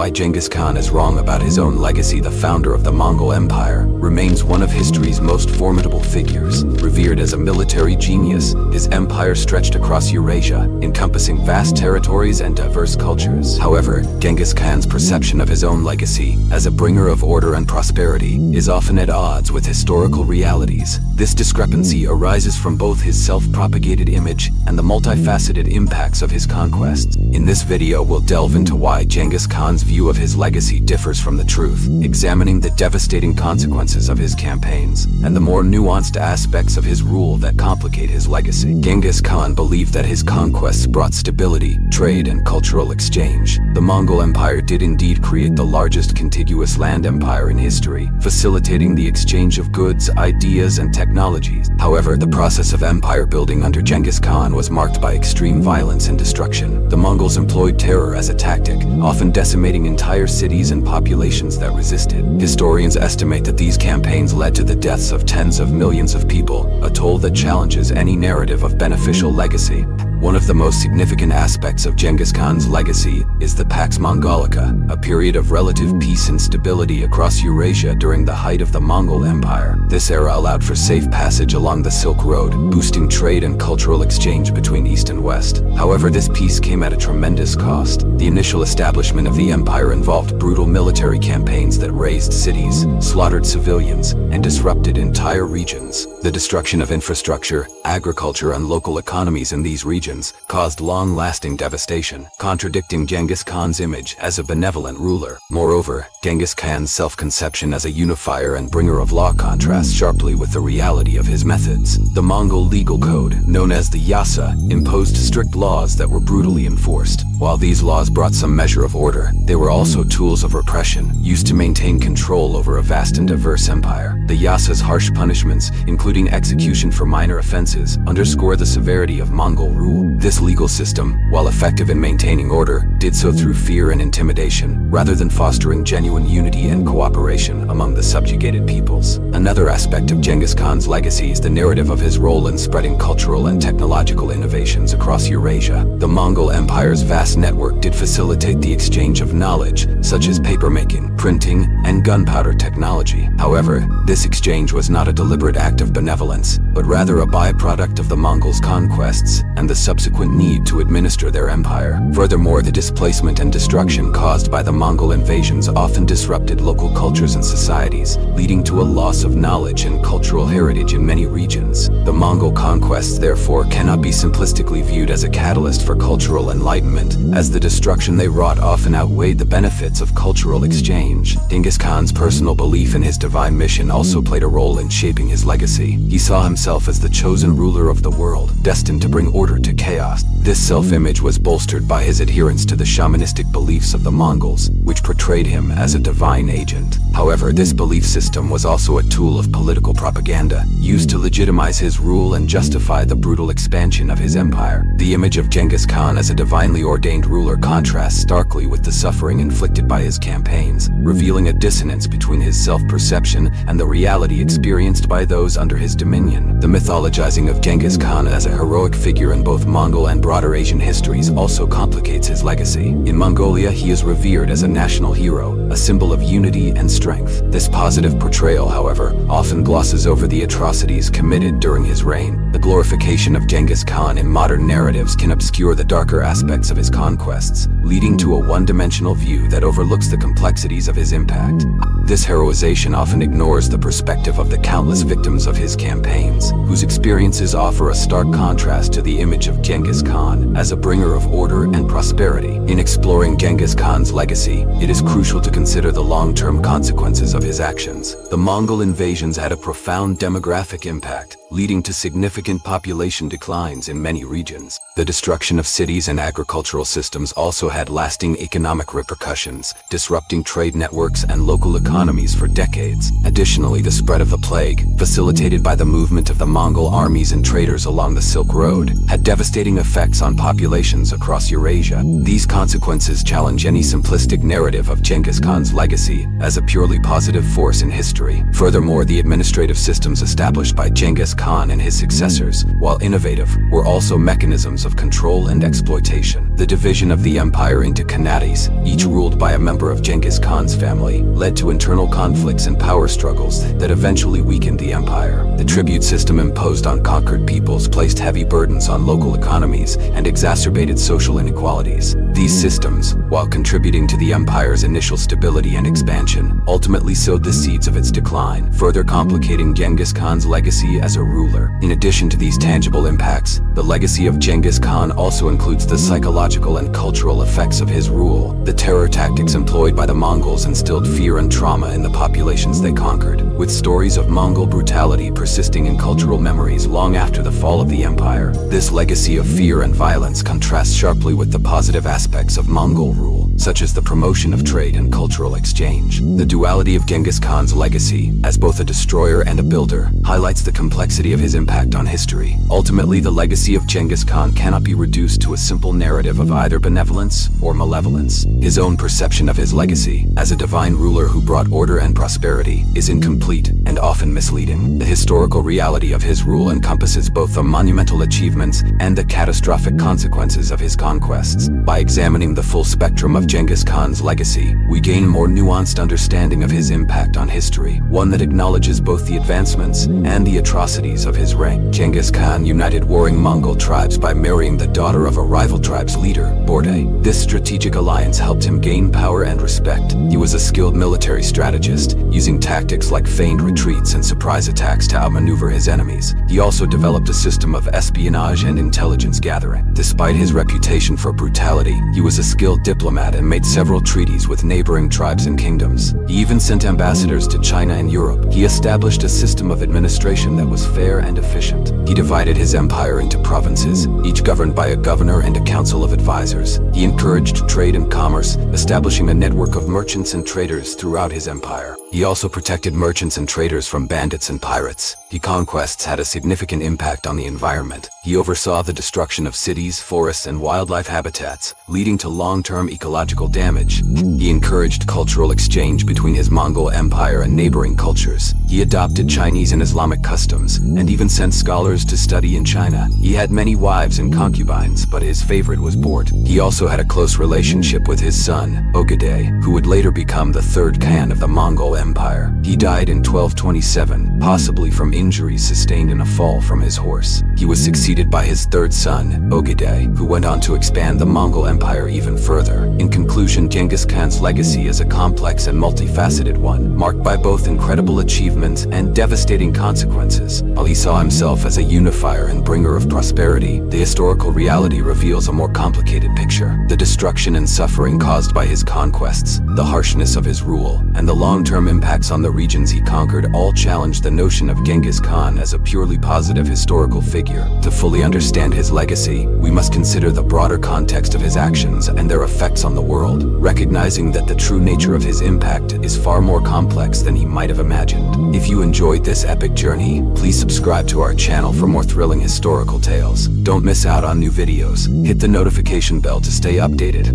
why Genghis Khan is wrong about his own legacy, the founder of the Mongol Empire remains one of history's most formidable figures. Revered as a military genius, his empire stretched across Eurasia, encompassing vast territories and diverse cultures. However, Genghis Khan's perception of his own legacy as a bringer of order and prosperity is often at odds with historical realities. This discrepancy arises from both his self-propagated image and the multifaceted impacts of his conquests. In this video, we'll delve into why Genghis Khan's view of his legacy differs from the truth, examining the devastating consequences of his campaigns and the more nuanced aspects of his rule that complicate his legacy. Genghis Khan believed that his conquests brought stability, trade, and cultural exchange. The Mongol Empire did indeed create the largest contiguous land empire in history, facilitating the exchange of goods, ideas, and technologies. However, the process of empire building under Genghis Khan was marked by extreme violence and destruction. The Mongols employed terror as a tactic, often decimating entire cities and populations that resisted. Historians estimate that these campaigns led to the deaths of tens of millions of people, a toll that challenges any narrative of beneficial legacy. One of the most significant aspects of Genghis Khan's legacy is the Pax Mongolica, a period of relative peace and stability across Eurasia during the height of the Mongol Empire. This era allowed for safe passage along the Silk Road, boosting trade and cultural exchange between East and West. However, this peace came at a tremendous cost. The initial establishment of the empire involved brutal military campaigns that razed cities, slaughtered civilians, and disrupted entire regions. The destruction of infrastructure, agriculture, and local economies in these regions caused long-lasting devastation, contradicting Genghis Khan's image as a benevolent ruler. Moreover, Genghis Khan's self-conception as a unifier and bringer of law contrasts sharply with the reality of his methods. The Mongol legal code, known as the Yasa, imposed strict laws that were brutally enforced. While these laws brought some measure of order, they were also tools of repression, used to maintain control over a vast and diverse empire. The Yasa's harsh punishments, including execution for minor offenses, underscore the severity of Mongol rule. This legal system, while effective in maintaining order, did so through fear and intimidation, rather than fostering genuine unity and cooperation among the subjugated peoples. Another aspect of Genghis Khan's legacy is the narrative of his role in spreading cultural and technological innovations across Eurasia. The Mongol Empire's vast network did facilitate the exchange of knowledge, such as papermaking, printing, and gunpowder technology. However, this exchange was not a deliberate act of benevolence, but rather a byproduct of the Mongols' conquests and the subsequent need to administer their empire. Furthermore, the displacement and destruction caused by the Mongol invasions often disrupted local cultures and societies, leading to a loss of knowledge and cultural heritage in many regions. The Mongol conquests, therefore, cannot be simplistically viewed as a catalyst for cultural enlightenment, as the destruction they wrought often outweighed the benefits of cultural exchange. Genghis Khan's personal belief in his divine mission also played a role in shaping his legacy. He saw himself as the chosen ruler of the world, destined to bring order to chaos. This self-image was bolstered by his adherence to the shamanistic beliefs of the Mongols, which portrayed him as a divine agent. However, this belief system was also a tool of political propaganda, used to legitimize his rule and justify the brutal expansion of his empire. The image of Genghis Khan as a divinely ordained ruler contrasts starkly with the suffering inflicted by his campaigns, revealing a dissonance between his self-perception and the reality experienced by those under his dominion. The mythologizing of Genghis Khan as a heroic figure in both Mongol and broader Asian histories also complicates his legacy. In Mongolia, he is revered as a national hero, a symbol of unity and strength. This positive portrayal, however, often glosses over the atrocities committed during his reign. The glorification of Genghis Khan in modern narratives can obscure the darker aspects of his conquests, leading to a one-dimensional view that overlooks the complexities of his impact. This heroization often ignores the perspective of the countless victims of his campaigns, whose experiences offer a stark contrast to the image of Genghis Khan as a bringer of order and prosperity. In exploring Genghis Khan's legacy, it is crucial to consider the long-term consequences of his actions. The Mongol invasions had a profound demographic impact, leading to significant population declines in many regions. The destruction of cities and agricultural systems also had lasting economic repercussions, disrupting trade networks and local economies for decades. Additionally, the spread of the plague, facilitated by the movement of the Mongol armies and traders along the Silk Road, had devastating effects on populations across Eurasia. These consequences challenge any simplistic narrative of Genghis Khan's legacy as a purely positive force in history. Furthermore, the administrative systems established by Genghis Khan and his successors, while innovative, were also mechanisms of control and exploitation. The division of the empire into khanates, each ruled by a member of Genghis Khan's family, led to internal conflicts and power struggles that eventually weakened the empire. The tribute system imposed on conquered peoples placed heavy burdens on local economies and exacerbated social inequalities. These systems, while contributing to the empire's initial stability and expansion, ultimately sowed the seeds of its decline, further complicating Genghis Khan's legacy as a ruler. In addition to these tangible impacts, the legacy of Genghis Khan also includes the psychological and cultural effects of his rule. The terror tactics employed by the Mongols instilled fear and trauma in the populations they conquered, with stories of Mongol brutality persisting in cultural memories long after the fall of the empire. This legacy of fear and violence contrasts sharply with the positive aspects of Mongol rule, such as the promotion of trade and cultural exchange. The duality of Genghis Khan's legacy, as both a destroyer and a builder, highlights the complexity of his impact on history. Ultimately, the legacy of Genghis Khan cannot be reduced to a simple narrative of either benevolence or malevolence. His own perception of his legacy, as a divine ruler who brought order and prosperity, is incomplete and often misleading. The historical reality of his rule encompasses both the monumental achievements and the catastrophic consequences of his conquests. By examining the full spectrum of Genghis Khan's legacy, we gain more nuanced understanding of his impact on history, one that acknowledges both the advancements and the atrocities of his reign. Genghis Khan united warring Mongol tribes by marrying the daughter of a rival tribe's leader, Borde. This strategic alliance helped him gain power and respect. He was a skilled military strategist, using tactics like feigned retreats and surprise attacks to outmaneuver his enemies. He also developed a system of espionage and intelligence gathering. Despite his reputation for brutality, he was a skilled diplomat and made several treaties with neighboring tribes and kingdoms. He even sent ambassadors to China and Europe. He established a system of administration that was fair and efficient. He divided his empire into provinces, each governed by a governor and a council of advisors. He encouraged trade and commerce, establishing a network of merchants and traders throughout his empire. He also protected merchants and traders from bandits and pirates. His conquests had a significant impact on the environment. He oversaw the destruction of cities, forests, and wildlife habitats, leading to long-term ecological damage. He encouraged cultural exchange between his Mongol Empire and neighboring cultures. He adopted Chinese and Islamic customs, and even sent scholars to study in China. He had many wives and concubines, but his favorite was Bort. He also had a close relationship with his son, Ogedei, who would later become the third Khan of the Mongol Empire. He died in 1227, possibly from injuries sustained in a fall from his horse. He was succeeded by his third son, Ogedei, who went on to expand the Mongol Empire even further. In conclusion, Genghis Khan's legacy is a complex and multifaceted one, marked by both incredible achievements and devastating consequences. While he saw himself as a unifier and bringer of prosperity, the historical reality reveals a more complicated picture. The destruction and suffering caused by his conquests, the harshness of his rule, and the long-term impacts on the regions he conquered all challenge the notion of Genghis Khan as a purely positive historical figure. To fully understand his legacy, we must consider the broader context of his actions and their effects on the world, recognizing that the true nature of his impact is far more complex than he might have imagined. If you enjoyed this epic journey, please subscribe to our channel for more thrilling historical tales. Don't miss out on new videos. Hit the notification bell to stay updated.